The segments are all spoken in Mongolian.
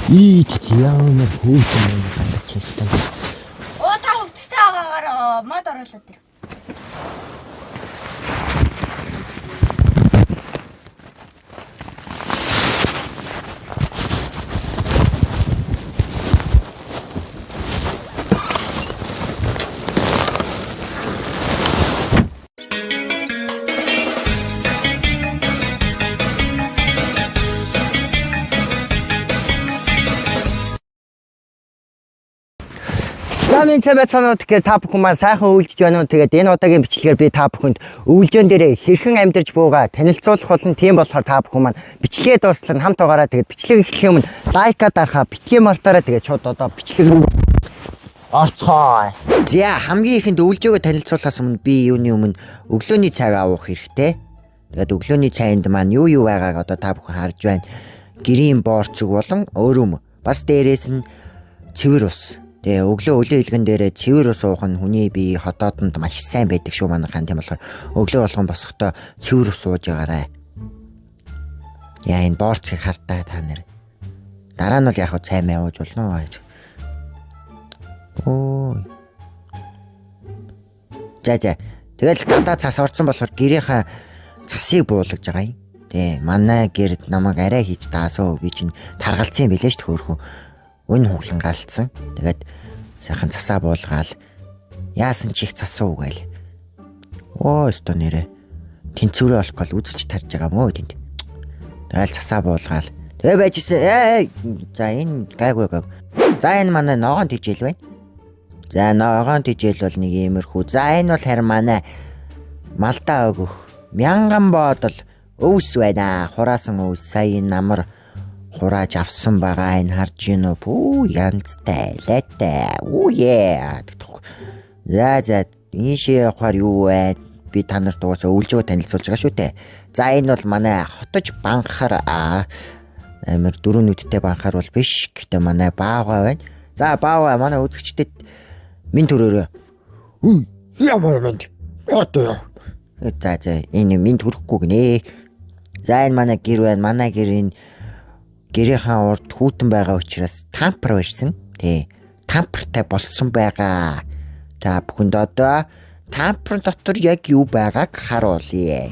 Ит яана хүүхэн ганцчилсан. Оо та хөвцтэй байгаагаар мод оруулаад тэр. Замын цэвэцэнүүд гэхээр та бүхэн маань сайхан үйлжж байна уу? Тэгээд энэ удаагийн бичлэгээр би та бүхэнд өвлжөн дээрээ хэрхэн амьдарч буугаа танилцуулах болно. Тийм болохоор та бүхэн маань бичлэгээ дуустал нь хамт байгаараа тэгээд бичлэг эхлэхийн өмнө лайка дарахаа битгий мартаараа тэгээд шууд одоо бичлэг рүү орцгоо. За хамгийн ихэнд өвлжөөгөө танилцуулахаас өмнө би юуны өмнө өглөөний цайг авах хэрэгтэй. Тэгээд өглөөний цайнд маань юу байгааг одоо та бүхэн харж байна. Гэрийн боорцог болон өрөм бас дээрээс нь цэвэр ус. Тэгээ өглөө илгэн дээрээ цэвэр ус уух нь хүний бие хотоодонд маш сайн байдаг шүү манайхан. Тийм болохоор өглөө болгон босохдоо цэвэр ус ууж байгаарай. Яа энэ боорцыг хартаа та нар. Дараа нь бол яг цай мэй ууж болно. Оо. За. Тэгэл гадаа цас орсон болохоор гэрийнхаа цасыг буулгаж байгаа юм. Тэ манай гэрд намайг арай хийж таасаа гэж таргалцсан юм билээ шүү хөөхөн. Өн хуглан галцсан. Тэгээд сайхан цасаа буулгаал. Яасан чих цасаа угаал. Оо өстө нэрэ. Тэнцвэрээ олох гол үзэж тарж байгаа мó тэнд. Тэгэл цасаа буулгаал. Тэгээ байжсэн. За энэ гайгүй. За энэ манай ногоон тижэл байна. За ногоон тижэл бол нэг иймэрхүү. За энэ бол харин манай малдаа өгөх мянган бодол өвс байна. Хураасан өвс сая намар хурааж авсан байгаа энэ харж гин үү? Пүү янзтай лайтай. Үе. За энэ ши явахаар юу вэ? Би та нарт угаасаа өвлжөө танилцуулж байгаа шүү дээ. За энэ бол манай хотож банхаар амир дөрөв нүдтэй банхаар бол биш. Гэтэ манай баага байна. За баага манай үзэгчдэд минь төрөөрөө. Ямар минь? Ордоо. За энэ минь төрөхгүй гинэ. За энэ манай гэр байна. Манай гэрийн гэрийнхаа урд хүүтэн байгаа учраас тампер барьсан. Тий. Тампертай болсон байгаа. Та бүхэнд одоо тампер дотор яг юу байгааг харуулъя.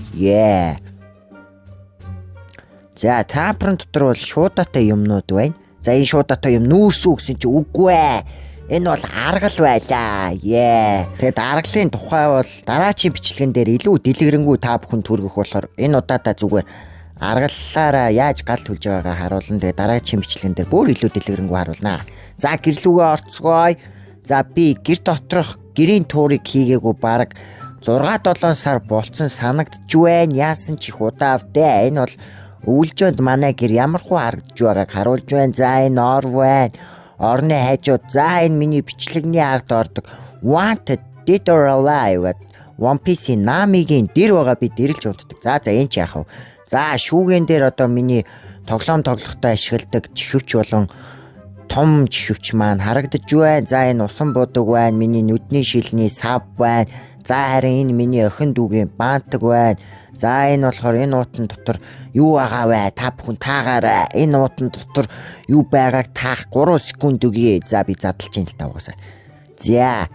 За тампер дотор бол шуудатай юмнууд байна. За энэ шуудатай юм нүүрсүү гэсэн чи үгүй ээ. Энэ бол аргал байлаа. Тэгэд аргалын тухай бол дараачийн бичлэгэн дээр илүү дэлгэрэнгүй та бүхэн түргэх болохоор энэ удаадаа зүгээр аргаллаараа яаж гал төлж байгаагаа харуулна. Тэгээ дараачийн бичлэгэн дээр бүр илүү дэлгэрэнгүй харуулнаа. За гэрлүүгээ орцгоё. За би гэр доторх гэрийн туурыг хийгээгүй баг 6-7 сар болцсон санагдж байна. Яасан ч их удаавдээ. Энэ бол өвлжөөнд манай гэр ямархуу харагдж байгааг харуулж байна. За энэ ор байна. Орны хажууд. За энэ миний бичлэгний ард ордог Wanted Dead or Alive гэдэг One Piece-ийн Nami-гийн дэр байгаа би дэрлж уддаг. За энэ ч яах вэ? За шүүгэн дээр одоо миний тоглоомтой ашигладаг чихвч болон том чихвч маань харагдаж байна. За энэ усан будаг байна. Миний нүдний шилний сав байна. За харин энэ миний охин дүүгийн баантаг байна. За энэ болохоор энэ уутан дотор юу байгаа вэ? Та бүхэн таагаарай. Энэ уутан дотор юу байгааг таах 3 секунд өгье. За би задлж ин л тавгасаа. За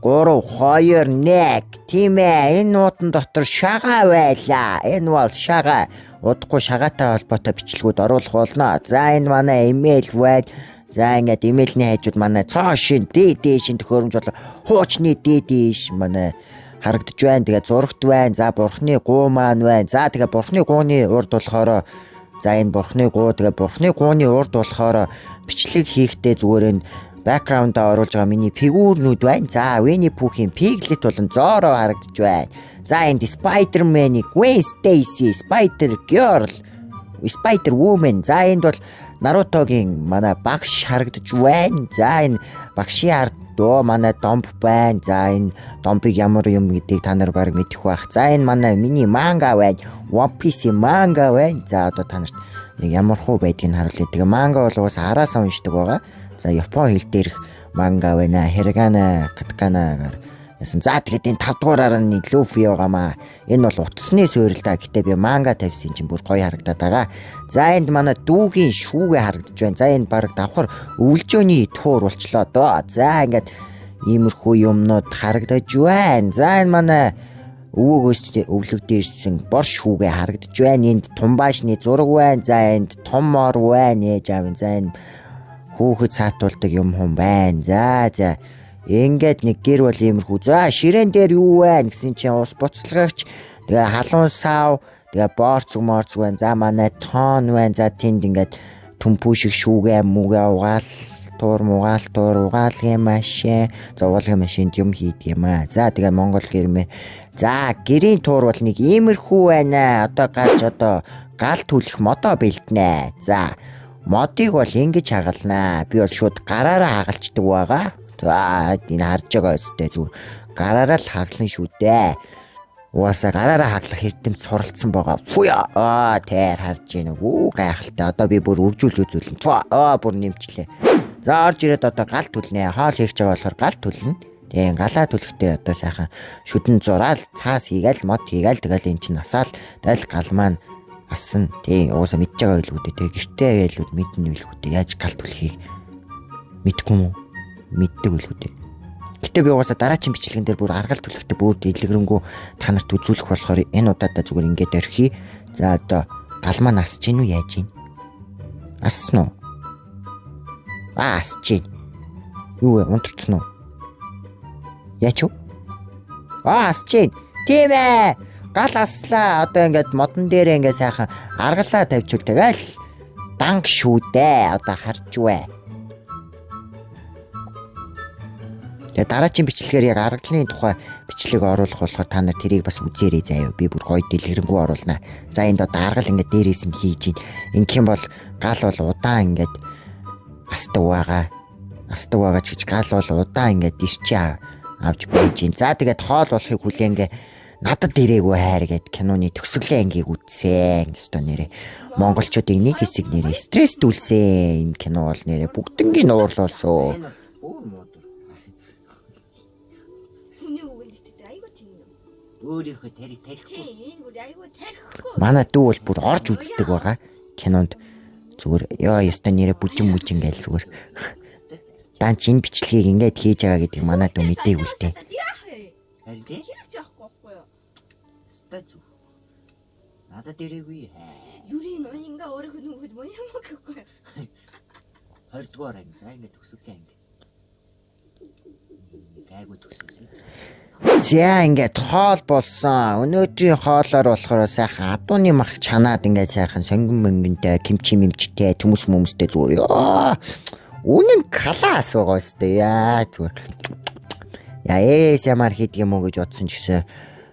3 2 1 тийм ээ. Энэ нуутан дотор шагаа байлаа. Энэ бол шагаа. Удахгүй шагаатай холбоотой бичлэгүүд оруулах болно. За энэ манай имэйл байна. За ингээд имэйлний хажууд манай цоошин дээшин төхөөрөмж бол хуучны дээш манай харагдаж байна. Тэгээ зурагт байна. За бурхны гуу маань байна. За тэгээ бурхны гууны урд болохоор за энэ бурхны гуу тэгээ бурхны гууны урд болохоор бичлэг хийхдээ зүгээр энэ бэкграундаа оруулж байгаа миний фигурнүүд байна. За Winnie Pooh-ийн Piglet болон Zorro харагдаж байна. За энд Spider-Man-ы Gwen Stacy, Spider-Girl, Spider-Woman. За энд бол Naruto-гийн манай багш харагдаж байна. За энэ багшийн ард дөө манай Домб байна. За энэ Домбыг ямар юм гэдгийг та нар баг мэдэх байх. За энэ манай миний манга байна. One Piece-ийн манга байна. За одоо та нарт нэг ямар хуу байдгийг харуулъя. Тэгээ манга бол угаасаа араасаа уншдаг байгаа. За Япон хэл дээрх манга байна. Hiragana, katakanaгаар Ясан за тэгээд энэ 5 дугаараар нь Люфи байгаамаа. Энэ бол утасны суурил да. Гэтэ би манга тавьсан чинь бүр гоё харагдаад байгаа. За энд манай дүүгийн шүүгээ харагдаж байна. За энэ баг давхар өвлжөөний туур болчлоо доо. За ингээд иймэрхүү юмнууд харагдаж байна. За энэ манай өвөөгөөс өвлөгдөө ирсэн бор шүүгээ харагдаж байна. Энд тумбаашны зураг байна. За энд том мор байна. Ээж аав. За энэ хүүхэд саатуулдаг юм хүн байна. За ингээд нэг гэр бол иймэрхүү. За ширээн дээр юу вэ гэсэн чинь ус буцалгагч, тэгээ халуун сав, тэгээ борцог байна. За манай тоон байна. За тэнд ингээд түмпүү шиг шүүгээ мүгээ угаалгын машин, зовлогийн машинд юм хийдэг юм аа. За тэгээ Монгол гэрмээ. За гэрийн туур бол нэг иймэрхүү байна. Одоо гарч гал түлэх модоо бэлднэ. За модыг бол ингэж хагалнаа. Би бол шууд гараараа хагалцдаг байгаа. За энэ харж байгаа өстэй зүгээр гараараа л хаглан шүү дээ. Угаасаа гараараа хаглах эрдэмт суралцсан байгаа. Фуя тэр харж гин үү гайхалтай. Одоо би бүр үржүүл үзүүлэн. Бүр нэмчлээ. За орж ирээд одоо гал түлнэ. Хоол хийж байгаа болохоор гал түлнэ. Тэгээ галаа түлхэхдээ одоо сайхан шүдэн зураал цаас хийгээл мод хийгээл тэгэл эн чин насаал тэгэл гал маань ассан. Тэгээ угаасаа мэдж байгаа байлгүй дээ. Тэгээ гэртээ ээлүүд мэднэ билгүй дээ. Яаж гал түлхийг мэдгүй юм уу? Мэддэг үлгүй дээ. Гэтэ би угаасаа дараагийн бичлэгэн дээр бүр аргал түлхтэй бүр дэлгэрэнгүй та нарт үзүүлэх болохоор энэ удаадаа зүгээр ингээд орхи. За одоо гал маань асч гин үү яаж гин? Ассан уу? Асч гин. Юу вэ? Унтарцсан уу? Яач юу? Асч гин. Тийм ээ. Гал аслаа. Одоо ингээд модон дээр ингээд сайхан аргалаа тавьчул тэгэл данг шүү дээ. Одоо харж вэ. Тэгээ дараагийн бичлэгээр яг аргалын тухай бичлэг оруулах болохоор та нар тэрийг бас үзээрэй заяа. Би бүр гоё дэлгэрэнгүй оруулнаа. За энд одоо аргал ингээд дээрээс нь хийж ийн. Ингэх юм бол гал бол удаан ингээд астдаг байгаа ч гэж гал бол удаан ингээд ирчээ авч байж ийн. За тэгээд хоол болохыг хүлээнгээ надад ирээгүй хайр гэд киноны төгсгөлийн ангийг үзсэн. Өстой нэрээ монголчуудын нэг хэсэг нэрээ стресс дүүлсэн. Энэ кино бол нэрээ бүгднгийн уурлуулсан. Өөрийнхөө тарихгүй. Энэ бүр айгүй тарихгүй. Манай дүү бол бүр орж үздэг байгаа. Кинонд зүгээр ёстой нэрээ бүжин гээл зүгээр. Дан чин бичлэгийг ингээд хийж байгаа гэдэг манай дүү мэдээгүй л дээ. Харин хэрэг жаахгүй юу? Өстой зү. Надад ирээгүй. Юрийн ингаа өөрөөхөө нүгэд мөн юм гэхгүй. 20 дугаар анги. За ингээд төгсөхгүй анги. Гайгүй төгсөсөн. За ингээд хоол болсон. Өнөөдрийн хоолоор болохоор сайхан адууны мах чанаад ингээд сайхан сонгон мөнгөнтэй кимчтэй төмөстэй зүгээр ёо. Үнэн калаас байгаа өстэй яа зүгээр. Яа ямар хийдэг юм уу гэж бодсон ч гэсэн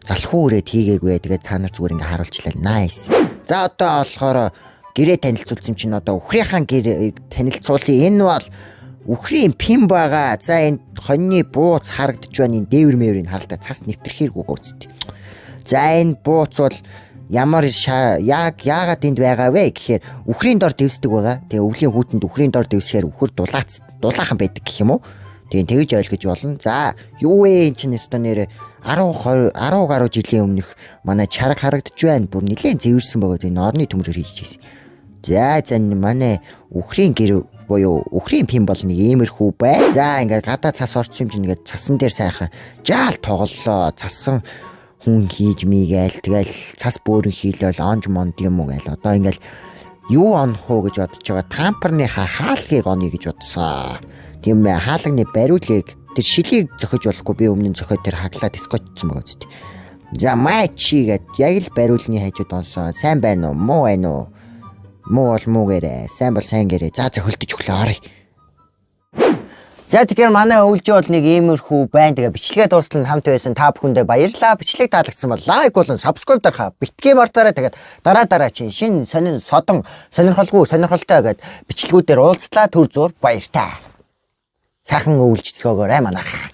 залхуу өрөөд хийгээгүй. Тэгээд та нар зүгээр ингээд харуулчлаа. Nice. За одоо болохоор гэрээ танилцуулсан чинь одоо өхрийнхаа гэр танилцуулъя. Энэ бол үхрийн пим байгаа. За энэ хоньны бууц харагдаж байна. Энэ дээвэр мэврийн харалтаа цас нэвтрхээргүй гооцтой. За энэ бууц бол ямар яагаад энд байгаа вэ гэхээр үхрийн дор дэвсдэг байгаа. Тэгээ өвлийн хүүтэнд үхрийн дор дэвсэхээр үхэр дулаахан байдаг гэх юм уу? Тэгээ тэгж ойлгож болно. За юу вэ энэ чинь өстой нэр 10 гаруй жилийн өмнөх манай чарга харагдаж байна. Бүр нэлээд зэвэрсэн байгаа. Энэ орны төмрөөр хийж ирсэн. За манай үхрийн гэр буюу үхрийн пим бол нэг иймэрхүү бай. За ингээд гадаа цас орсон юм чинь ингээд цасан дээр сайхан жаал тоглолоо. Цасан хүн хийж мийгээл тэгэл цас бөөрн хийлэл онж монд юм уу гээл. Одоо ингээд юу онох уу гэж бодож байгаа. Тамперныхаа хаалгыг оно гэж бодсон. Тийм ээ хаалганы бариулыг тэр шилийг зөхөж болохгүй би өмнө нь зөхөө тэр хаглаа дискотсон байгаа үстэй. За мачи гэд яг л бариулны хажууд онсон. Сайн байна уу? Муу байна уу? Муу бол муугээрээ, сайн бол сайн гэрээ. За зөхөлдөж өглөө оръё. За тэгэхээр манай өвлжөө бол нэг иймэрхүү байна. Тэгээ бичлэгээ дуустал хамт байсан та бүхэндээ баярлалаа. Бичлэг таалагдсан бол лайк болон subscribe дарахаа битгий мартаарай. Тэгээд дараа чинь шинэ сонин содон сонирхолтой гэд бичлэгүүдээр уулзлаа. Түр зур баяртай. Сайхан өвлжцгөөгөөрэй манайхаа.